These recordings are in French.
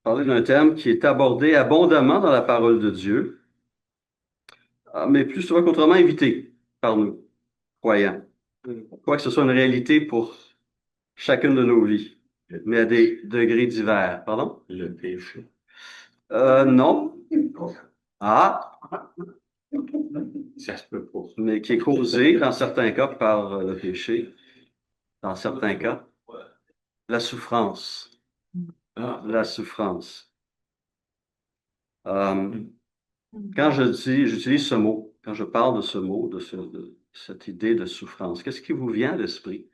parler d'un thème qui est abordé abondamment dans la parole de Dieu, mais plus souvent qu'autrement évité par nous, croyants. Quoi que ce soit une réalité pour chacune de nos vies, mais à des degrés divers. Pardon? Le péché. Non. Ah, ça se peut pas. Mais qui est causé dans certains cas par le péché, dans certains cas, la souffrance. La souffrance. Euh, Quand j'utilise ce mot, quand je parle de ce mot, de cette idée de souffrance, qu'est-ce qui vous vient à l'esprit?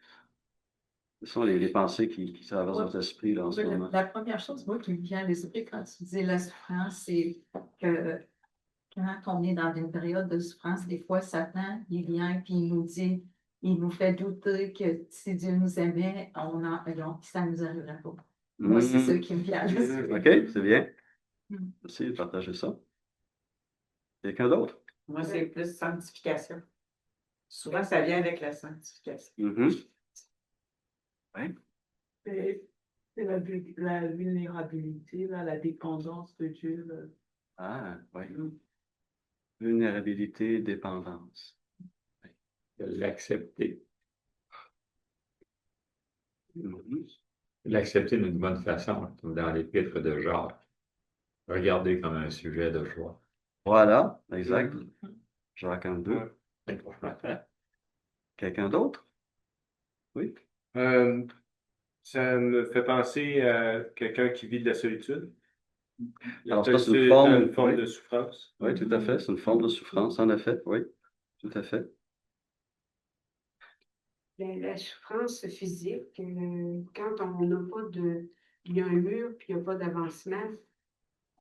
Quelles sont les pensées qui traversent Ouais. votre esprit là, en ce Oui, moment? la première chose, moi, qui me vient à l'esprit quand tu dis la souffrance, c'est que quand on est dans une période de souffrance, des fois, Satan, il vient puis il nous dit, il nous fait douter que si Dieu nous aimait, ça ne nous arriverait pas. Moi, c'est ça qui me vient à l'esprit. OK, c'est bien. Mm. Merci de partager ça. Quelqu'un d'autre? Moi, c'est plus sanctification. Souvent, ça vient avec la sanctification. Mhm. Oui. C'est la vulnérabilité, là, la dépendance de Dieu. Là. Ah, oui. Vulnérabilité, dépendance. L'accepter. Mhm. L'accepter d'une bonne façon, comme dans l'épître de Jacques. Regarder comme un sujet de joie. Voilà, exact. Jacques 2. Ouais. Quelqu'un d'autre? Oui. Ça me fait penser à quelqu'un qui vit de la solitude. Alors, ça, c'est une C'est forme, une forme oui. de souffrance. Oui, tout à fait. C'est une forme de souffrance, en effet. Oui, tout à fait. La souffrance physique, quand on n'a pas de. Il y a un mur puis il n'y a pas d'avancement,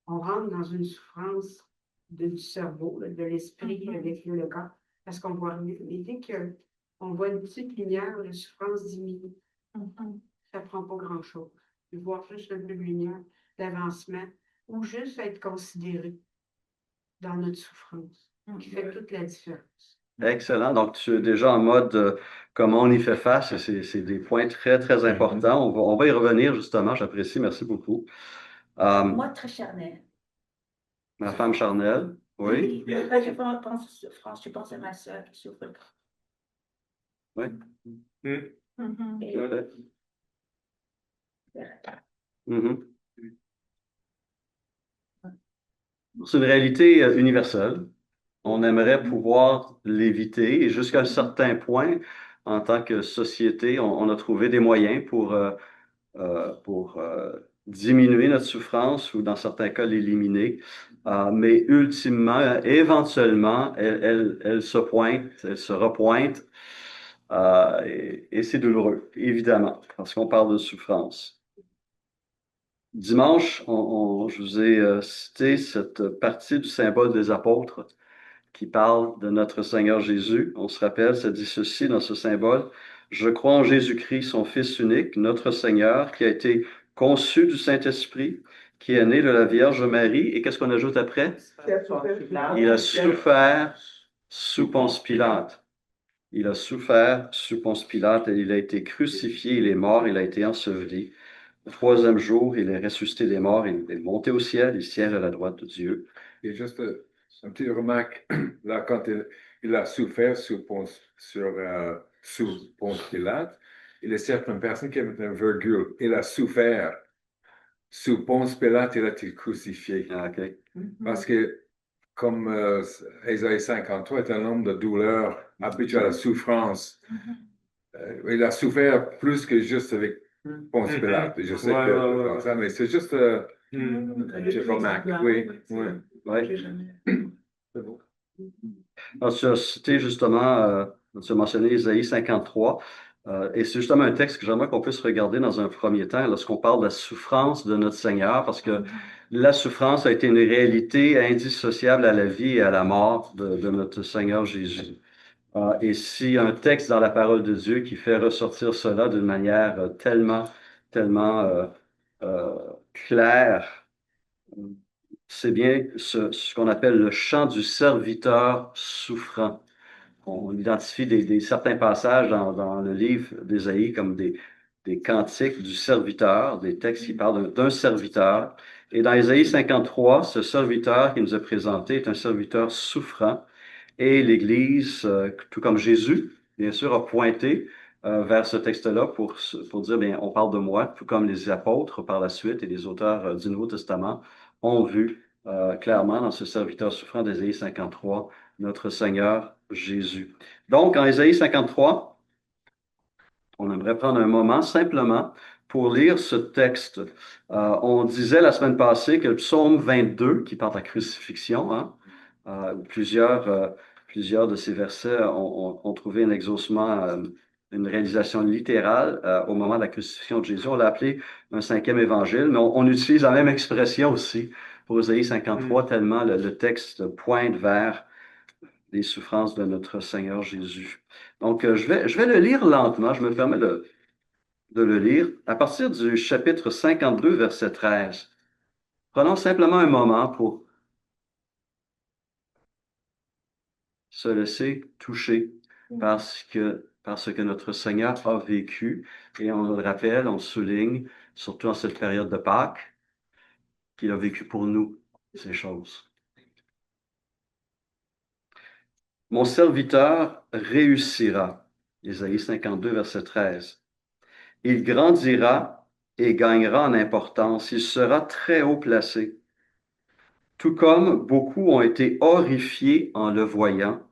on rentre dans une souffrance du cerveau, là, de l'esprit avec le corps, parce qu'on voit rien. Mais dès qu'on voit une petite lumière, la souffrance diminue. Ça ne prend pas grand-chose. Voir juste un peu de lumière, d'avancement, ou juste être considéré dans notre souffrance, qui fait toute la différence. Excellent. Donc, tu es déjà en mode comment on y fait face. Et c'est des points très, très importants. On va y revenir justement. J'apprécie. Merci beaucoup. Moi, très charnel. Ma femme charnelle. Oui. Quand je pense à souffrance, je pense à ma soeur qui souffre. Oui. Et- Tout à fait. Mhm. C'est une réalité universelle. On aimerait pouvoir l'éviter et jusqu'à un certain point, en tant que société, on a trouvé des moyens pour diminuer notre souffrance ou dans certains cas l'éliminer. Mais ultimement, éventuellement, elle se pointe, elle se repointe et c'est douloureux, évidemment, parce qu'on parle de souffrance. Dimanche, je vous ai cité cette partie du symbole des apôtres qui parle de notre Seigneur Jésus. On se rappelle, ça dit ceci dans ce symbole. Je crois en Jésus-Christ, son Fils unique, notre Seigneur, qui a été conçu du Saint-Esprit, qui est né de la Vierge Marie. Et qu'est-ce qu'on ajoute après? Il a souffert sous Ponce Pilate. Il a souffert sous Ponce Pilate et il a été crucifié, il est mort, il a été enseveli. Le troisième jour, il est ressuscité des morts, il est monté au ciel, il siège à la droite de Dieu. Et juste une petite remarque, là, quand il a souffert sous Ponce Pilate, il y a certaines personnes qui avaient une virgule. Il a souffert sous Ponce Pilate, il a été crucifié. Ah, OK. Parce que, comme Ésaïe 53 est un homme de douleur, habitué à la souffrance, il a souffert plus que juste avec Ponce Pilate. Je sais que ça, mais c'est juste une petite remarque. Oui, oui. C'est beau. Alors, tu as cité justement, tu as mentionné Isaïe 53, et c'est justement un texte que j'aimerais qu'on puisse regarder dans un premier temps lorsqu'on parle de la souffrance de notre Seigneur, parce que la souffrance a été une réalité indissociable à la vie et à la mort de notre Seigneur Jésus. Et si un texte dans la parole de Dieu qui fait ressortir cela d'une manière tellement euh, claire, c'est bien ce qu'on appelle le chant du serviteur souffrant. On identifie certains passages dans le livre d'Ésaïe comme des cantiques du serviteur, des textes qui parlent d'un serviteur Et dans Ésaïe 53, ce serviteur qui nous est présenté est un serviteur souffrant. Et l'Église, tout comme Jésus, bien sûr, a pointé vers ce texte-là pour dire, bien, on parle de moi, tout comme les apôtres par la suite et les auteurs du Nouveau Testament ont vu clairement dans ce serviteur souffrant d'Ésaïe 53, notre Seigneur Jésus. Donc, en Ésaïe 53, on aimerait prendre un moment simplement pour lire ce texte. On disait la semaine passée que le psaume 22, qui parle de la crucifixion, hein, plusieurs de ces versets ont trouvé un exaucement, une réalisation littérale au moment de la crucifixion de Jésus. On l'a appelé un cinquième évangile, mais on utilise la même expression aussi pour Ésaïe 53, tellement le texte pointe vers les souffrances de notre Seigneur Jésus. Donc, je vais le lire lentement, je me permets de le lire, à partir du chapitre 52, verset 13. Prenons simplement un moment pour se laisser toucher parce que notre Seigneur a vécu, et on le rappelle, on le souligne, surtout en cette période de Pâques, qu'il a vécu pour nous ces choses. Mon serviteur réussira. Ésaïe 52, verset 13. Il grandira et gagnera en importance. Il sera très haut placé. Tout comme beaucoup ont été horrifiés en le voyant,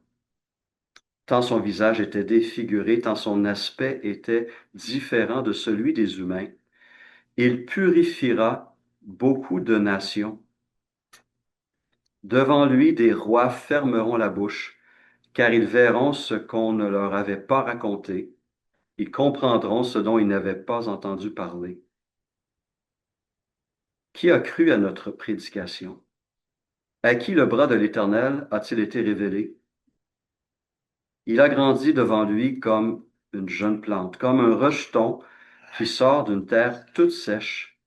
tant son visage était défiguré, tant son aspect était différent de celui des humains. Il purifiera beaucoup de nations. Devant lui, des rois fermeront la bouche, car ils verront ce qu'on ne leur avait pas raconté. Ils comprendront ce dont ils n'avaient pas entendu parler. Qui a cru à notre prédication? À qui le bras de l'Éternel a-t-il été révélé? Il a grandi devant lui comme une jeune plante, comme un rejeton qui sort d'une terre toute sèche.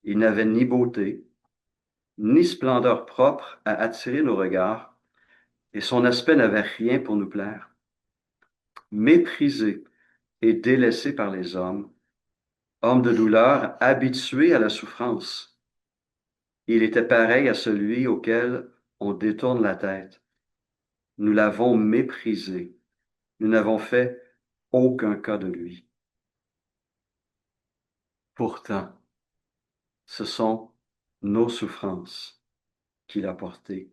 Il n'avait ni beauté, ni splendeur propre à attirer nos regards, et son aspect n'avait rien pour nous plaire. Méprisé et délaissé par les hommes, homme de douleur, habitué à la souffrance, il était pareil à celui auquel on détourne la tête. Nous l'avons méprisé. Nous n'avons fait aucun cas de lui. Pourtant, ce sont nos souffrances qu'il a portées.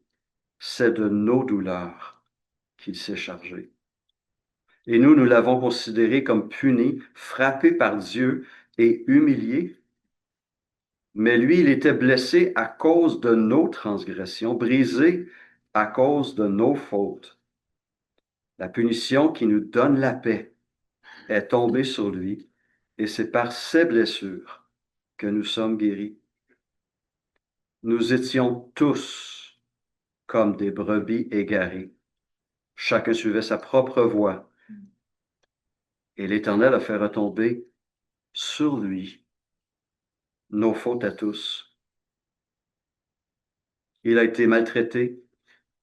C'est de nos douleurs qu'il s'est chargé. Et nous l'avons considéré comme puni, frappé par Dieu et humilié. Mais lui, il était blessé à cause de nos transgressions, brisé à cause de nos fautes. La punition qui nous donne la paix est tombée sur lui, et c'est par ses blessures que nous sommes guéris. Nous étions tous comme des brebis égarées. Chacun suivait sa propre voie, et l'Éternel a fait retomber sur lui nos fautes à tous. Il a été maltraité,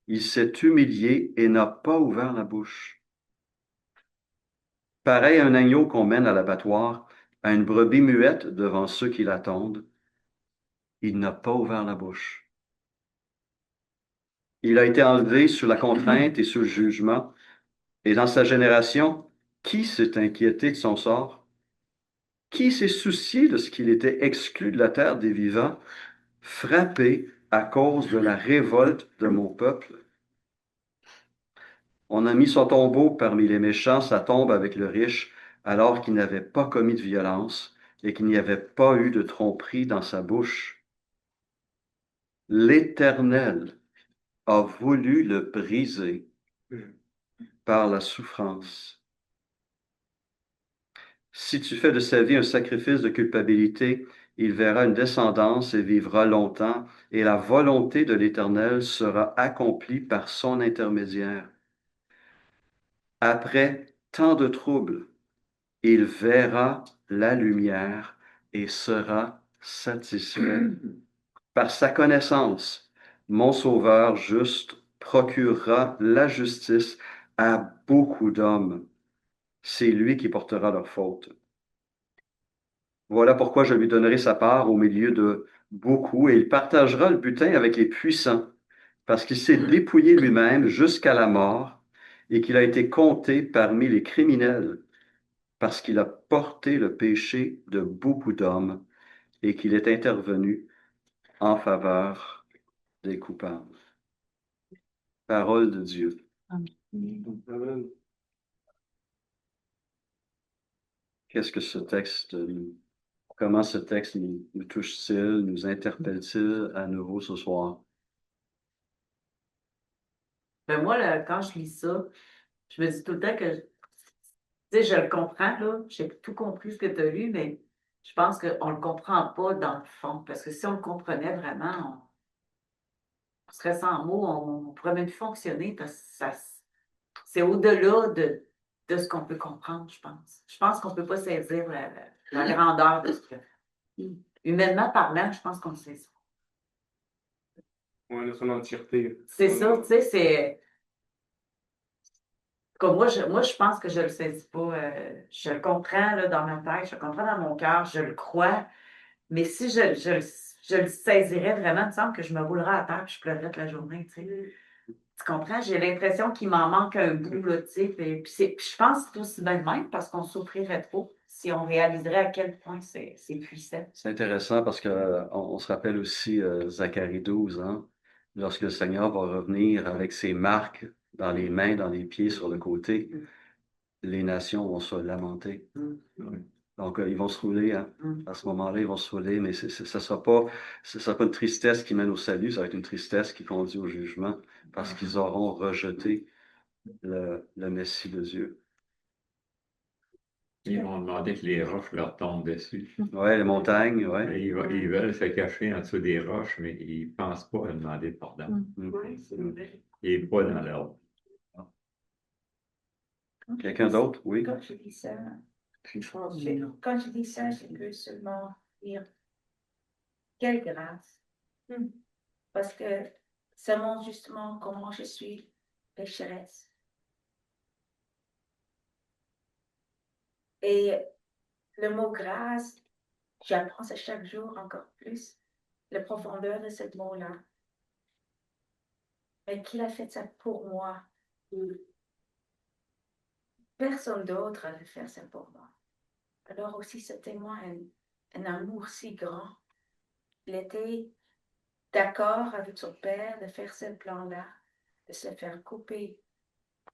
il s'est humilié et n'a pas ouvert la bouche. Pareil à un agneau qu'on mène à l'abattoir, à une brebis muette devant ceux qui l'attendent, il n'a pas ouvert la bouche. Il a été enlevé sous la contrainte et sous le jugement, et dans sa génération, qui s'est inquiété de son sort? Qui s'est soucié de ce qu'il était exclu de la terre des vivants, frappé à cause de la révolte de mon peuple? On a mis son tombeau parmi les méchants, sa tombe avec le riche, alors qu'il n'avait pas commis de violence et qu'il n'y avait pas eu de tromperie dans sa bouche. L'Éternel a voulu le briser par la souffrance. Si tu fais de sa vie un sacrifice de culpabilité, il verra une descendance et vivra longtemps, et la volonté de l'Éternel sera accomplie par son intermédiaire. Après tant de troubles, il verra la lumière et sera satisfait. Par sa connaissance, mon Sauveur juste procurera la justice à beaucoup d'hommes. C'est lui qui portera leurs fautes. Voilà pourquoi je lui donnerai sa part au milieu de beaucoup, et il partagera le butin avec les puissants, parce qu'il s'est dépouillé lui-même jusqu'à la mort, et qu'il a été compté parmi les criminels, parce qu'il a porté le péché de beaucoup d'hommes, et qu'il est intervenu en faveur des coupables. Parole de Dieu. Amen. Qu'est-ce que ce texte, comment ce texte nous touche-t-il, nous interpelle-t-il à nouveau ce soir? Ben moi, là, quand je lis ça, je me dis tout le temps que, tu sais, je le comprends, là, j'ai tout compris ce que tu as lu, mais je pense qu'on ne le comprend pas dans le fond, parce que si on le comprenait vraiment, on serait sans mots, on pourrait même fonctionner, parce que c'est au-delà de ce qu'on peut comprendre, je pense. Je pense qu'on ne peut pas saisir la grandeur de ce que... Humainement parlant, je pense qu'on le sait ça. Ouais, dans son entièreté. C'est ça, tu sais, c'est... Comme moi, je pense que je le saisis pas. Je le comprends là, dans ma tête, je le comprends dans mon cœur, je le crois. Mais si je le saisirais vraiment, il me semble que je me roulerais à terre et je pleurerais toute la journée. Tu sais. Tu comprends? J'ai l'impression qu'il m'en manque un bout. Là, tu sais. Puis je pense que c'est aussi bien de même parce qu'on souffrirait trop si on réaliserait à quel point c'est puissant. C'est intéressant parce que on se rappelle aussi Zacharie 12, hein, lorsque le Seigneur va revenir avec ses marques dans les mains, dans les pieds, sur le côté, les nations vont se lamenter. Donc, ils vont se rouler, hein. À ce moment-là, ils vont se rouler, mais ce ne sera pas une tristesse qui mène au salut, ça va être une tristesse qui conduit au jugement parce qu'ils auront rejeté le Messie de Dieu. Ils vont demander que les roches leur tombent dessus. Ouais, les montagnes, ouais. Et ils veulent se cacher en dessous des roches, mais ils ne pensent pas à demander pardon. Oui, c'est vrai. Il n'est pas dans l'ordre. Quelqu'un d'autre? Oui. Quand je dis ça, quand je dis ça, je peux seulement dire quelle grâce. Parce que ça montre justement comment je suis pécheresse. Et le mot grâce, j'apprends ça chaque jour encore plus, la profondeur de ce mot-là. Mais qu'il a fait ça pour moi. Personne d'autre a pu faire ça pour moi. Alors aussi, c'était moi un amour si grand. Il était d'accord avec son père de faire ce plan-là, de se faire couper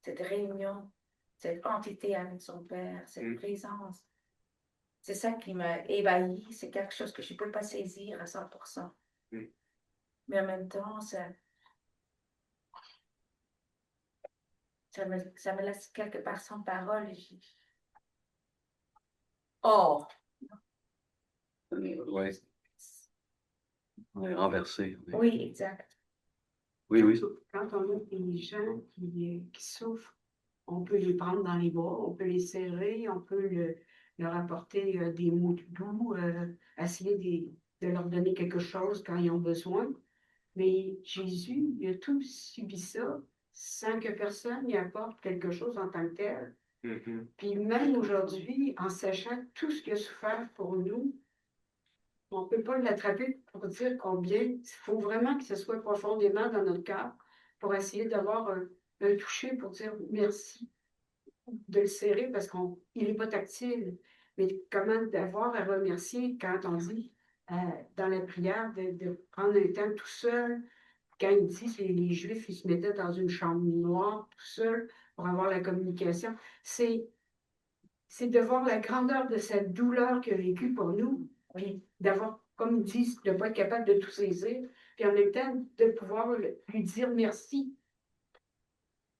cette réunion, cette entité avec son père, cette présence. C'est ça qui m'a ébahi, c'est quelque chose que je ne peux pas saisir à 100%. Mais en même temps, ça me laisse quelque part sans parole. Oh! Oui. On est renversé. Oui, exact. Oui. Quand on a des gens qui souffrent, on peut les prendre dans les bras, on peut les serrer, on peut leur apporter des mots doux, essayer de leur donner quelque chose quand ils ont besoin. Mais Jésus, il a tout subi ça sans que personne n'y apporte quelque chose en tant que tel. Puis même aujourd'hui, en sachant tout ce qu'il a souffert pour nous, on ne peut pas l'attraper pour dire combien. Il faut vraiment que ce soit profondément dans notre cœur pour essayer d'avoir un toucher pour dire merci, de le serrer parce qu'il n'est pas tactile. Mais comment d'avoir à remercier quand on dit dans la prière de prendre un temps tout seul. Quand il dit que les Juifs ils se mettaient dans une chambre noire tout seul pour avoir la communication, c'est de voir la grandeur de cette douleur qu'il a vécue pour nous, puis d'avoir, comme ils disent, de ne pas être capable de tout saisir, puis en même temps de pouvoir lui dire merci.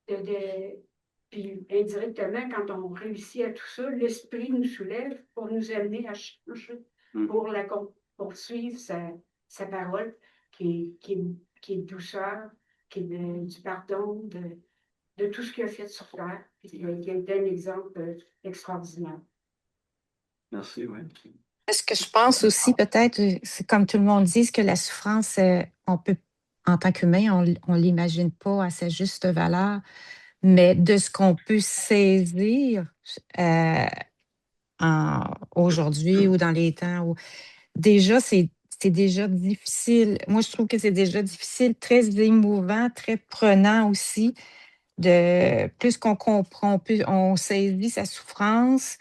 Puis indirectement, quand on réussit à tout ça, l'Esprit nous soulève pour nous amener à changer, pour poursuivre sa parole qui est douceur, qui est du pardon, de tout ce qu'il a fait sur terre, puis qui a été un exemple extraordinaire. Merci, oui. Ce que je pense aussi, peut-être, c'est comme tout le monde dit, que la souffrance, on peut, en tant qu'humain, on ne l'imagine pas à sa juste valeur, mais de ce qu'on peut saisir, aujourd'hui ou dans les temps où déjà, c'est déjà difficile. Moi, je trouve que c'est déjà difficile, très émouvant, très prenant aussi. Plus qu'on comprend, plus on saisit sa souffrance,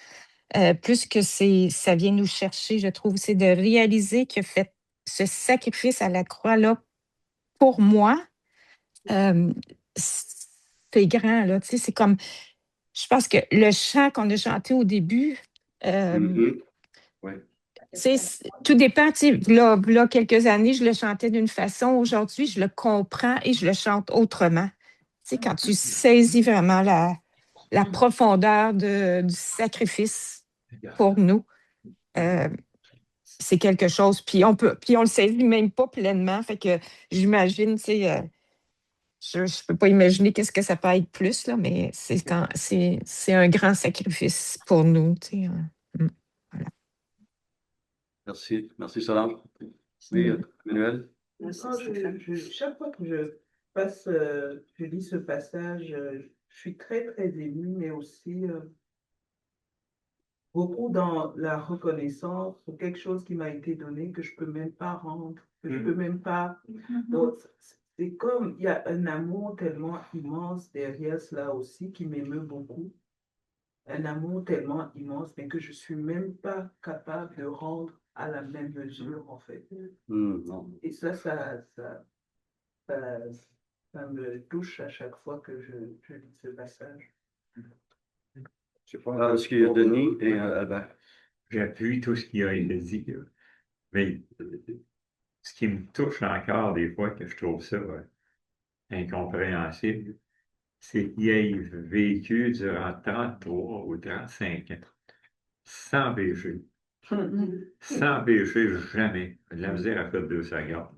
plus que ça vient nous chercher, je trouve, c'est de réaliser qu'il a fait ce sacrifice à la croix là pour moi. C'est grand, là, tu sais, c'est comme, je pense que le chant qu'on a chanté au début, Oui. tout dépend, tu sais, là, quelques années, je le chantais d'une façon, aujourd'hui, je le comprends et je le chante autrement. Tu sais, quand tu saisis vraiment la profondeur du sacrifice pour nous, c'est quelque chose. Puis on le saisit même pas pleinement. Fait que j'imagine, tu sais, je peux pas imaginer qu'est-ce que ça peut être plus, là, mais c'est un grand sacrifice pour nous, tu sais. Voilà. Merci. Merci, Solange. Oui, Emmanuel? Chaque fois que je lis ce passage, je suis très, très émue, mais aussi beaucoup dans la reconnaissance pour quelque chose qui m'a été donné que je peux même pas rendre, que je peux même pas. Donc, c'est comme, il y a un amour tellement immense derrière cela aussi qui m'émeut beaucoup. Un amour tellement immense, mais que je suis même pas capable de rendre à la même mesure, en fait. Non. Et ça me touche à chaque fois que je lis ce passage. Est-ce qu'il y a Denis et Albert? J'appuie tout ce qui a été dit, là. Mais ce qui me touche encore des fois, que je trouve ça incompréhensible, c'est qu'il ait vécu durant 33 ou 35 ans sans péché. Sans péché, jamais. J'ai de la misère à faire 2 secondes.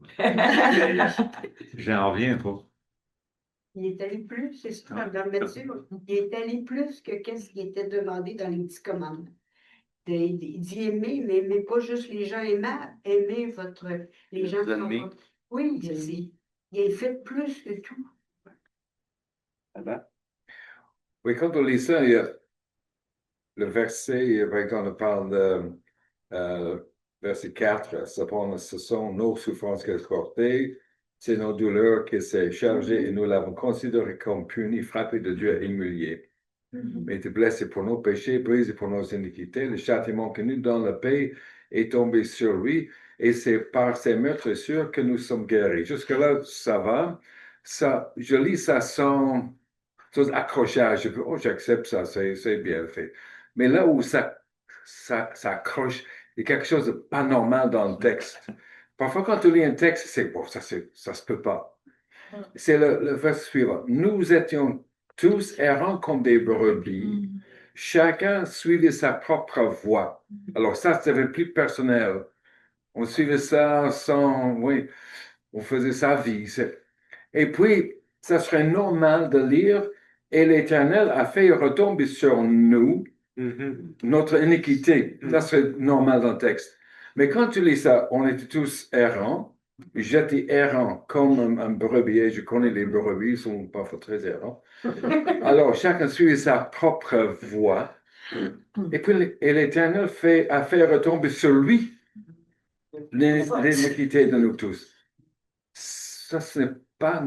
J'en reviens pas. Il est allé plus, c'est ça, dans le métier, il est allé plus que qu'est-ce qui était demandé dans les 10 commandements. Il dit aimer, mais aimez pas juste les gens aimables, aimez les gens qui sont. Oui, il a fait plus que tout. Albert? Oui, quand on lit ça, il y a le verset, par exemple, on parle de verset 4, ce sont nos souffrances qu'elle a portées, c'est nos douleurs qui s'est chargées et nous l'avons considéré comme puni, frappé de Dieu et humilié. Mais il était blessé pour nos péchés, brisé pour nos iniquités. Le châtiment que nous donne la paix est tombé sur lui et c'est par ses meurtrissures que nous sommes guéris. Jusque-là, ça va. Ça, je lis ça sans accrochage. Oh, j'accepte ça, c'est bien fait. Mais là où ça accroche, il y a quelque chose de pas normal dans le texte. Parfois, quand tu lis un texte, c'est bon, ça se peut pas. C'est le verset suivant. Nous étions tous errants comme des brebis. Chacun suivait sa propre voie. Alors ça, c'était plus personnel. On suivait ça oui, on faisait sa vie. Et puis, ça serait normal de lire, et l'Éternel a fait retomber sur nous notre iniquité. Ça serait normal dans le texte. Mais quand tu lis ça, on était tous errants. J'étais errant comme un brebis, et je connais les brebis, ils sont parfois très errants. Alors, chacun suit sa propre voie. Et puis, l'Éternel a fait retomber sur lui l'iniquité de nous tous. Ça, ce n'est pas...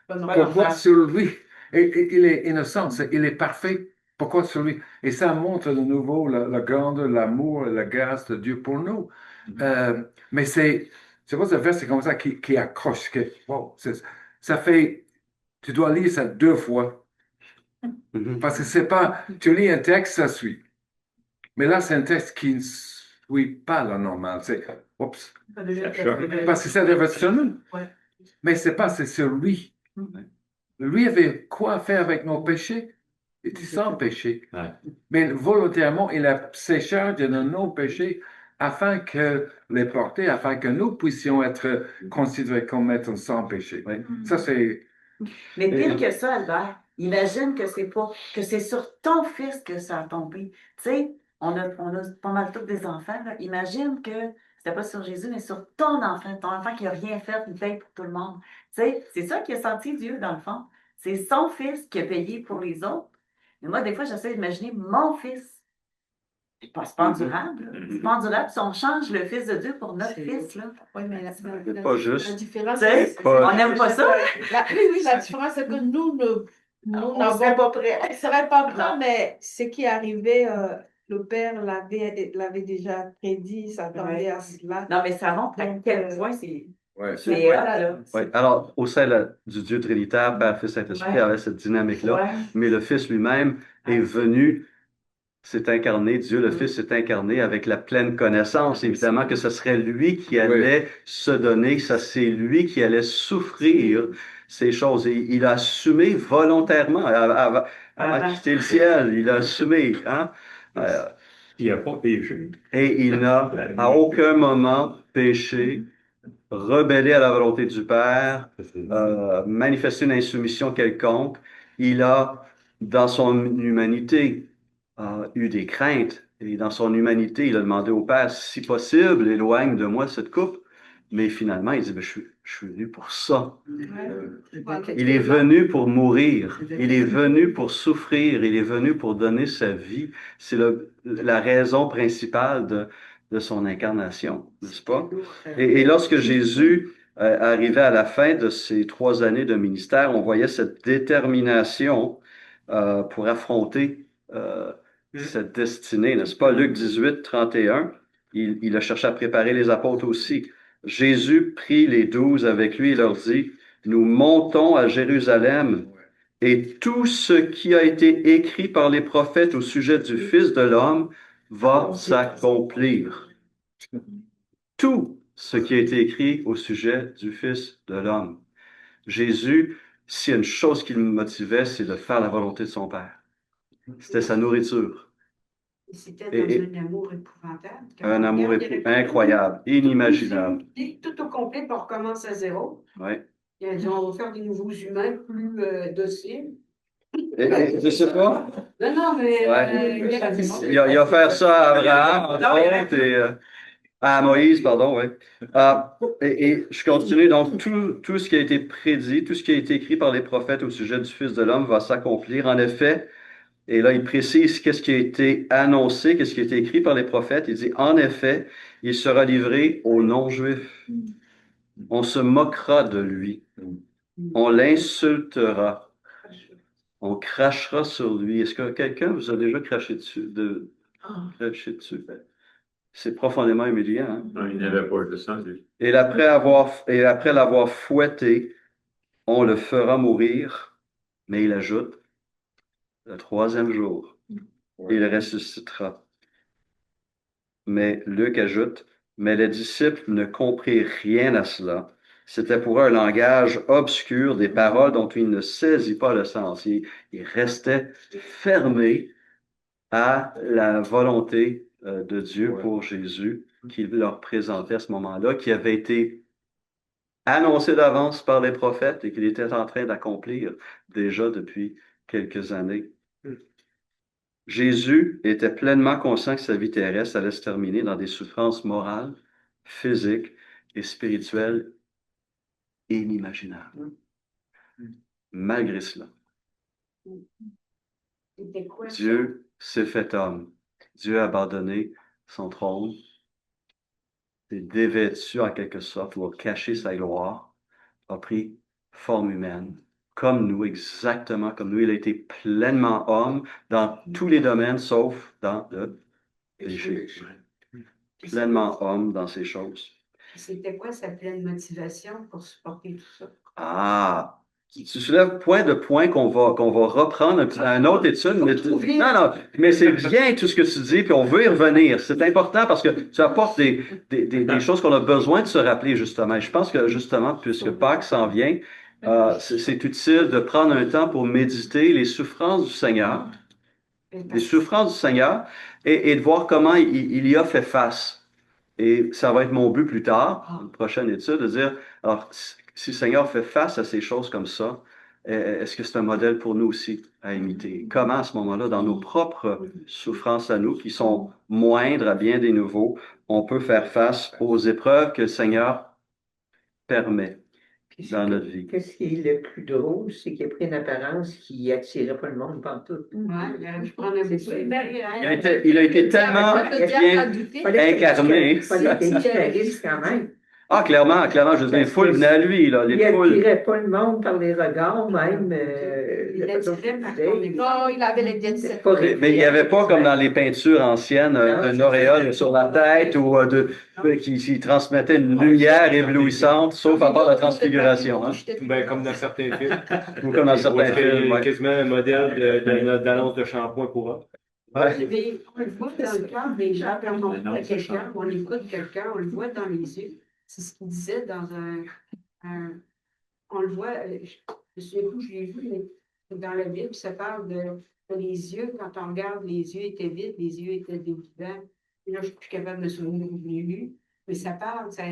Pourquoi sur lui? Et il est innocent, il est parfait. Pourquoi sur lui? Et ça montre de nouveau la grandeur, l'amour, la grâce de Dieu pour nous. Mais c'est pas un verset comme ça qui accroche. Wow, ça fait, tu dois lire ça 2 fois. Parce que c'est pas, tu lis un texte, ça suit. Mais là, c'est un texte qui ne suit pas la normale. C'est, oups. Parce que c'est la version nous. Mais c'est pas, c'est sur lui. Lui avait quoi à faire avec nos péchés? Il était sans péché. Mais volontairement, il a ses charges de nos péchés afin que les porter, afin que nous puissions être considérés comme étant sans péché. Ça, c'est... Mais pire que ça, Albert, imagine que c'est sur ton fils que ça a tombé. Tu sais, on a pas mal tous des enfants, là. Imagine que c'était pas sur Jésus, mais sur ton enfant qui n'a rien fait, il paye pour tout le monde. Tu sais, c'est ça qui a senti Dieu, dans le fond. C'est son fils qui a payé pour les autres. Mais moi, des fois, j'essaie d'imaginer mon fils. C'est pas endurable. C'est pas endurable si on change le Fils de Dieu pour notre Fils, là. Oui, mais C'est pas juste. La différence, Tu sais, c'est on n'aime pas ça. oui, la différence, c'est que nous On n'avons serait pas prêts. on ne serait pas prêts, Non. mais ce qui arrivait, le Père l'avait déjà prédit, s'attendait à cela. Non, mais ça montre à Donc, quel point c'est Ouais. hot, là. Oui. Alors, au sein du Dieu Trinitaire, Père, Fils, Saint-Esprit, Ouais. avait cette dynamique-là, Ouais. mais le Fils lui-même est venu, s'est incarné, Dieu le Fils s'est incarné avec la pleine connaissance, évidemment, que ce serait lui qui allait se donner, ça c'est lui qui allait souffrir ces choses. Et il a assumé volontairement, avant de quitter le ciel, il a assumé, hein? Il n'a pas péché. Et il n'a à aucun moment péché, rebellé à la volonté du Père, manifesté une insoumission quelconque. Il a, dans son humanité, eu des craintes. Et dans son humanité, il a demandé au Père, si possible, éloigne de moi cette coupe. Mais finalement, il dit, ben, je suis venu pour ça. Il est venu pour mourir. Il est venu pour souffrir. Il est venu pour donner sa vie. C'est la raison principale de son incarnation, n'est-ce pas? Et lorsque Jésus arrivait à la fin de ses 3 années de ministère, on voyait cette détermination pour affronter cette destinée, n'est-ce pas? Luc 18, 31, il a cherché à préparer les apôtres aussi. Jésus prit les 12 avec lui et leur dit, nous montons à Jérusalem et tout ce qui a été écrit par les prophètes au sujet du Fils de l'homme va s'accomplir. Tout ce qui a été écrit au sujet du Fils de l'homme. Jésus, s'il y a une chose qui le motivait, c'est de faire la volonté de son Père. C'était sa nourriture. C'était dans un amour épouvantable. Un amour incroyable, inimaginable. Tout au complet, puis on recommence à zéro. Oui. Il a dit, on va faire des nouveaux humains plus dociles. Je sais pas. Non, mais Il a offert ça à Abraham, entre autres, et à Moïse, pardon, oui. Et je continue, donc tout ce qui a été prédit, tout ce qui a été écrit par les prophètes au sujet du Fils de l'homme va s'accomplir. En effet, et là, il précise qu'est-ce qui a été annoncé, qu'est-ce qui a été écrit par les prophètes. Il dit, en effet, il sera livré aux non-juifs. On se moquera de lui. On l'insultera. On crachera sur lui. Est-ce que quelqu'un vous a déjà craché dessus? Craché dessus? C'est profondément humiliant. Hein? Non, il n'avait pas de sang, lui. Et après l'avoir fouetté, on le fera mourir. Mais il ajoute, le 3e jour, il ressuscitera. Mais Luc ajoute, mais les disciples ne comprirent rien à cela. C'était pour eux un langage obscur, des paroles dont ils ne saisissent pas le sens. Ils restaient fermés à la volonté de Dieu pour Jésus qu'il leur présentait à ce moment-là, qui avait été annoncé d'avance par les prophètes et qu'il était en train d'accomplir déjà depuis quelques années. Jésus était pleinement conscient que sa vie terrestre allait se terminer dans des souffrances morales, physiques et spirituelles inimaginables. Malgré cela, Dieu s'est fait homme. Dieu a abandonné son trône, s'est dévêtu en quelque sorte, ou a caché sa gloire, a pris forme humaine, comme nous, exactement comme nous. Il a été pleinement homme dans tous les domaines, sauf dans le péché. Pleinement homme dans ces choses. C'était quoi sa pleine motivation pour supporter tout ça? Ah! Tu soulèves point de point qu'on va reprendre à une autre étude. Non, mais c'est bien tout ce que tu dis, puis on veut y revenir. C'est important parce que tu apportes des choses qu'on a besoin de se rappeler, justement. Et je pense que, justement, puisque Pâques s'en vient, c'est utile de prendre un temps pour méditer les souffrances du Seigneur, et de voir comment il y a fait face. Et ça va être mon but plus tard, une prochaine étude, de dire, alors, si le Seigneur fait face à ces choses comme ça, est-ce que c'est un modèle pour nous aussi à imiter? Comment, à ce moment-là, dans nos propres souffrances à nous, qui sont moindres à bien des nouveaux, on peut faire face aux épreuves que le Seigneur permet? dans notre vie. Qu'est-ce qui est le plus drôle, c'est qu'il a pris une apparence qui attirait pas le monde pantoute. Ouais, je prenais beaucoup. Il a été tellement bien incarné. Fallait qu'il y ait du charisme quand même. Ah, clairement, je veux dire, les foules venaient à lui, là, Il les foules. attirait pas le monde par les regards, même. Il attirait par son Non, il avait les C'est pas Mais il n'y avait pas comme dans les peintures anciennes un auréole sur la tête ou qui transmettait une lumière éblouissante, sauf à part la transfiguration. Hein? Ben, comme dans certains films. Ou comme dans certains Où est-ce qu'il y a films. Ouais. quasiment un modèle d'annonce de shampoing pour hommes. Ouais. Mais on le voit dans le cœur des gens, quand on voit quelqu'un, on écoute quelqu'un, on le voit dans les yeux. C'est ce qu'il disait dans on le voit, je me souviens plus, je l'ai vu, mais dans la Bible, ça parle de les yeux, quand on regarde, les yeux étaient vides, les yeux étaient dévivants. Et là, je suis plus capable de me souvenir où je l'ai lu, mais ça parle, ça.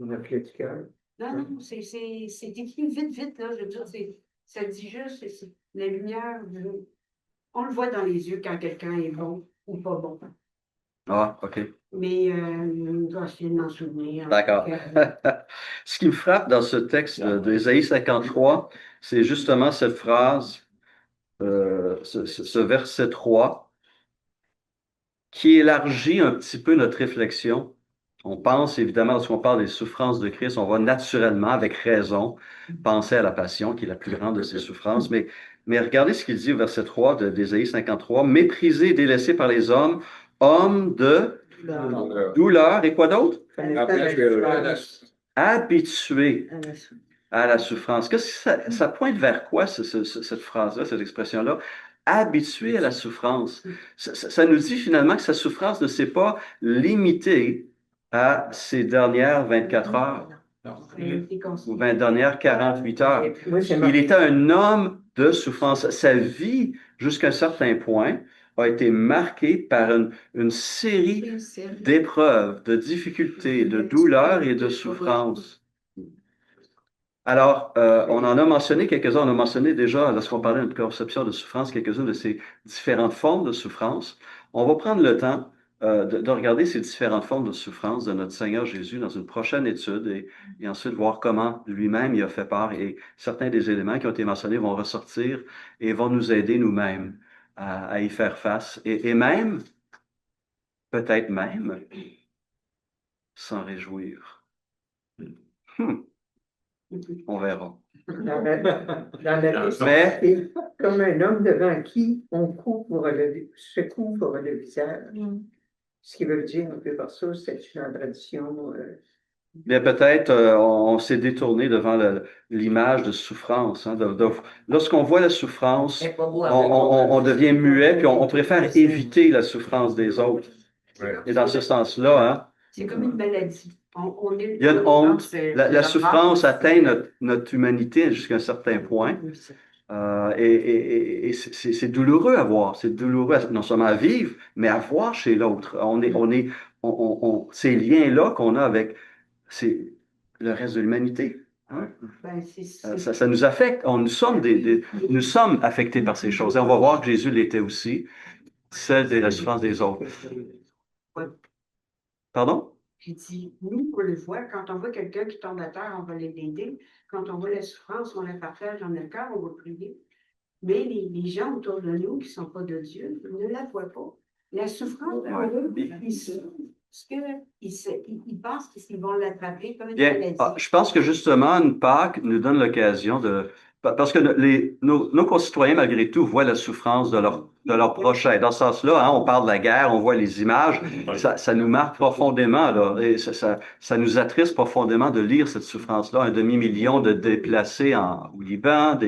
On a fait du cœur. Non, c'est écrit vite, là, je veux dire, ça dit juste, c'est la lumière, on le voit dans les yeux quand quelqu'un est bon ou pas bon. Ah, OK. Mais je dois essayer de m'en souvenir. D'accord. Ce qui me frappe dans ce texte d'Ésaïe 53, c'est justement cette phrase, ce verset 3, qui élargit un petit peu notre réflexion. On pense évidemment, lorsqu'on parle des souffrances de Christ, on va naturellement, avec raison, penser à la passion, qui est la plus grande de ses souffrances. Mais regardez ce qu'il dit au verset 3 d'Ésaïe 53, « Méprisé et délaissé par les hommes, homme de douleur, et quoi d'autre? Habitué à la souffrance. Qu'est-ce que ça pointe vers quoi, cette phrase-là, cette expression-là? Habitué à la souffrance. Ça nous dit finalement que sa souffrance ne s'est pas limitée à ces dernières 24 heures ou 20 dernières 48 heures. Il était un homme de souffrance. Sa vie, jusqu'à un certain point, a été marquée par une série d'épreuves, de difficultés, de douleurs et de souffrances. Alors, on en a mentionné quelques-uns. On a mentionné déjà, lorsqu'on parlait de conception de souffrance, quelques-unes de ces différentes formes de souffrance. On va prendre le temps de regarder ces différentes formes de souffrance de notre Seigneur Jésus dans une prochaine étude et ensuite voir comment lui-même il a fait part. Et certains des éléments qui ont été mentionnés vont ressortir et vont nous aider nous-mêmes à y faire face. Et même, peut-être même, s'en réjouir. On verra. Dans la c'est comme un homme devant qui on se couvre le visage. Ce qui veut dire, on peut voir ça, c'est une tradition. Bien, peut-être on s'est détourné devant l'image de souffrance. Hein, lorsqu'on voit la souffrance, on devient muet, puis on préfère éviter la souffrance des autres. Et dans ce sens-là, hein, c'est comme une maladie. Il y a une honte. La souffrance atteint notre humanité jusqu'à un certain point. Et c'est douloureux à voir. C'est douloureux non seulement à vivre, mais à voir chez l'autre. Ces liens-là qu'on a avec le reste de l'humanité. Hein? Ça nous affecte. Nous sommes affectés par ces choses. Et on va voir que Jésus l'était aussi, celle de la souffrance des autres. Pardon? J'ai dit, nous, on le voit, quand on voit quelqu'un qui tombe à terre, on va l'aider. Quand on voit la souffrance, on la partage dans notre cœur, on va prier. Mais les gens autour de nous qui ne sont pas de Dieu ne la voient pas. La souffrance, ils pensent qu'ils vont l'attraper comme une maladie. Je pense que justement, une Pâques nous donne l'occasion de... Parce que nos concitoyens, malgré tout, voient la souffrance de leur prochain. Dans ce sens-là, hein, on parle de la guerre, on voit les images, ça nous marque profondément, là, et ça nous attriste profondément de lire cette souffrance-là. 1 demi-million de déplacés au Liban,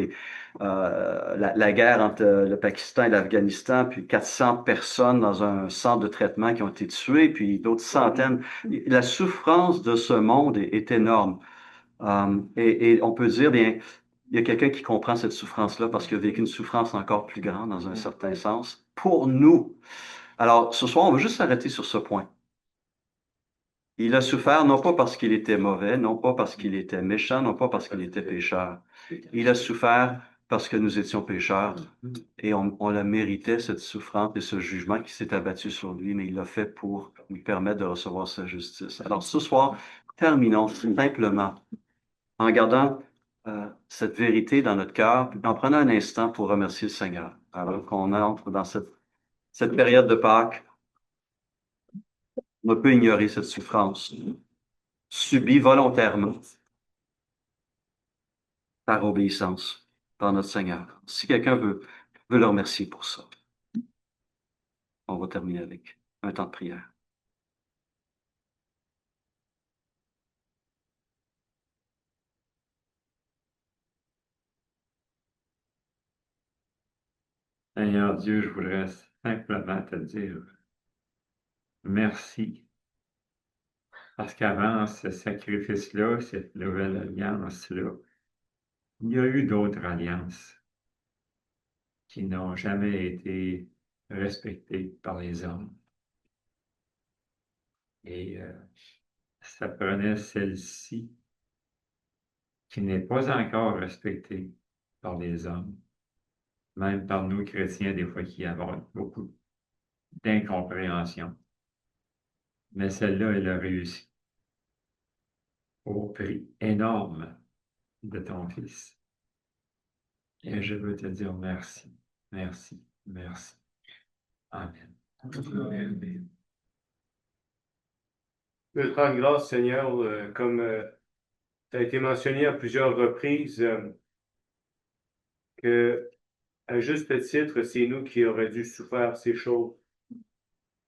la guerre entre le Pakistan et l'Afghanistan, puis 400 personnes dans un centre de traitement qui ont été tuées, puis d'autres centaines. La souffrance de ce monde est énorme. Et on peut dire, bien, il y a quelqu'un qui comprend cette souffrance-là parce qu'il a vécu une souffrance encore plus grande dans un certain sens pour nous. Alors, ce soir, on va juste s'arrêter sur ce point. Il a souffert non pas parce qu'il était mauvais, non pas parce qu'il était méchant, non pas parce qu'il était pécheur. Il a souffert parce que nous étions pécheurs et on la méritait, cette souffrance et ce jugement qui s'est abattu sur lui, mais il l'a fait pour nous permettre de recevoir sa justice. Alors, ce soir, terminons simplement en gardant cette vérité dans notre cœur, en prenant un instant pour remercier le Seigneur. Alors qu'on entre dans cette période de Pâques, on peut ignorer cette souffrance subie volontairement par obéissance par notre Seigneur. Si quelqu'un veut le remercier pour ça, on va terminer avec un temps de prière. Seigneur Dieu, je voudrais simplement te dire merci. Parce qu'avant ce sacrifice-là, cette nouvelle alliance-là, il y a eu d'autres alliances qui n'ont jamais été respectées par les hommes. Et ça prenait celle-ci qui n'est pas encore respectée par les hommes, même par nous chrétiens, des fois qui avons beaucoup d'incompréhension. Mais celle-là, elle a réussi au prix énorme de ton Fils. Et je veux te dire merci, merci, merci. Amen. Amen. Je te rends grâce, Seigneur, comme ça a été mentionné à plusieurs reprises, que à juste titre, c'est nous qui aurions dû souffrir ces choses.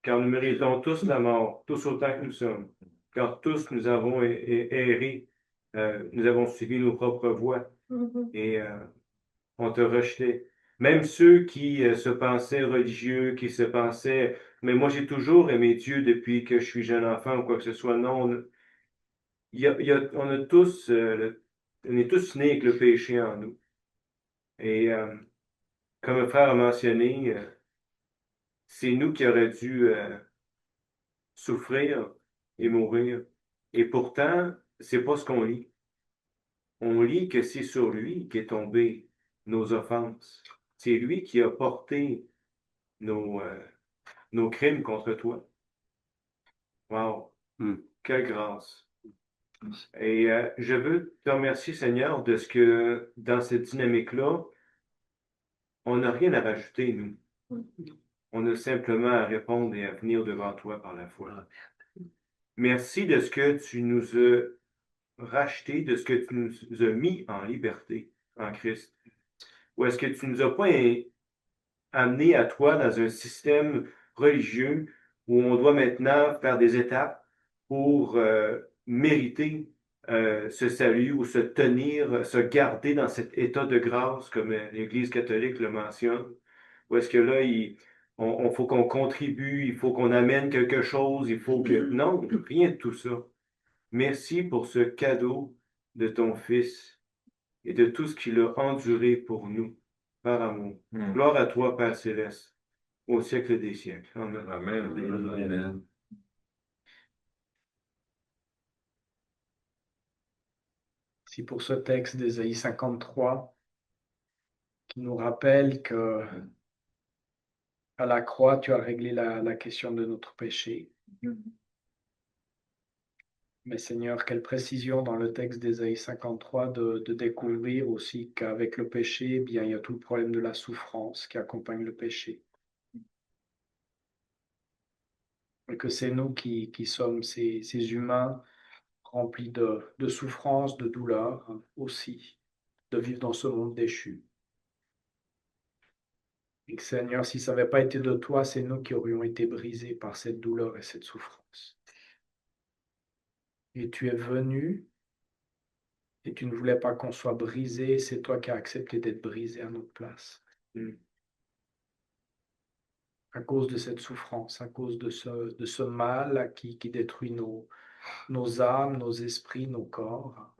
Car nous méritons tous la mort, tous autant que nous sommes. Car tous nous avons erré, nous avons suivi nos propres voies et on te rejeté. Même ceux qui se pensaient religieux, qui se pensaient, mais moi j'ai toujours aimé Dieu depuis que je suis jeune enfant ou quoi que ce soit. Non, on est tous nés avec le péché en nous. Et comme le frère a mentionné, c'est nous qui aurions dû souffrir et mourir. Et pourtant, c'est pas ce qu'on lit. On lit que c'est sur lui qu'est tombé nos offenses. C'est lui qui a porté nos crimes contre toi. Wow! Quelle grâce! Et je veux te remercier, Seigneur, de ce que dans cette dynamique-là, on n'a rien à rajouter, nous. On a simplement à répondre et à venir devant toi par la foi. Merci de ce que tu nous as racheté, de ce que tu nous as mis en liberté en Christ. Ou est-ce que tu ne nous as pas amenés à toi dans un système religieux où on doit maintenant faire des étapes pour mériter ce salut ou se tenir, se garder dans cet état de grâce comme l'Église catholique le mentionne? Ou est-ce que là, on faut qu'on contribue, il faut qu'on amène quelque chose, il faut que... Non, rien de tout ça. Merci pour ce cadeau de ton Fils et de tout ce qu'il a enduré pour nous, par amour. Gloire à toi, Père Céleste, au siècle des siècles. Amen. Amen. Merci pour ce texte d'Ésaïe 53 qui nous rappelle que à la croix, tu as réglé la question de notre péché. Mais Seigneur, quelle précision dans le texte d'Ésaïe 53 de découvrir aussi qu'avec le péché, eh bien, il y a tout le problème de la souffrance qui accompagne le péché. Et que c'est nous qui sommes ces humains remplis de souffrance, de douleur aussi, de vivre dans ce monde déchu. Et que Seigneur, si ça n'avait pas été de toi, c'est nous qui aurions été brisés par cette douleur et cette souffrance. Et tu es venu et tu ne voulais pas qu'on soit brisé, c'est toi qui as accepté d'être brisé à notre place. À cause de cette souffrance, à cause de ce mal qui détruit nos âmes, nos esprits, nos corps.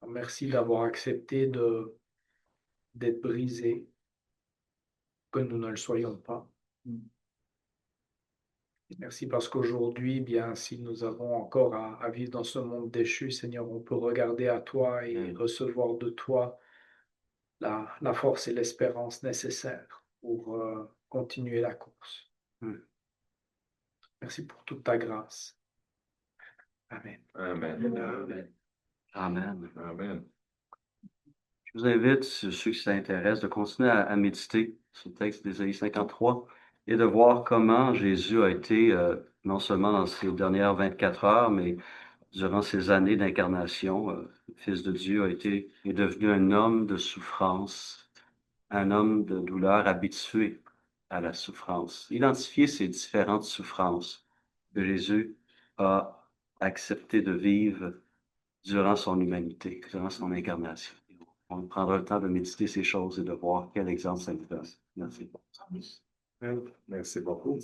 Merci d'avoir accepté d'être brisé, que nous ne le soyons pas. Merci parce qu'aujourd'hui, bien, si nous avons encore à vivre dans ce monde déchu, Seigneur, on peut regarder à toi et recevoir de toi la force et l'espérance nécessaires pour continuer la course. Merci pour toute ta grâce. Amen. Amen. Amen. Amen. Je vous invite, ceux qui s'intéressent, de continuer à méditer sur le texte d'Ésaïe 53 et de voir comment Jésus a été, non seulement dans ces dernières 24 heures, mais durant ces années d'incarnation, le Fils de Dieu est devenu un homme de souffrance, un homme de douleur habitué à la souffrance. Identifier ces différentes souffrances que Jésus a accepté de vivre durant son humanité, durant son incarnation. On prendra le temps de méditer ces choses et de voir quel exemple ça nous donne. Merci. Merci beaucoup.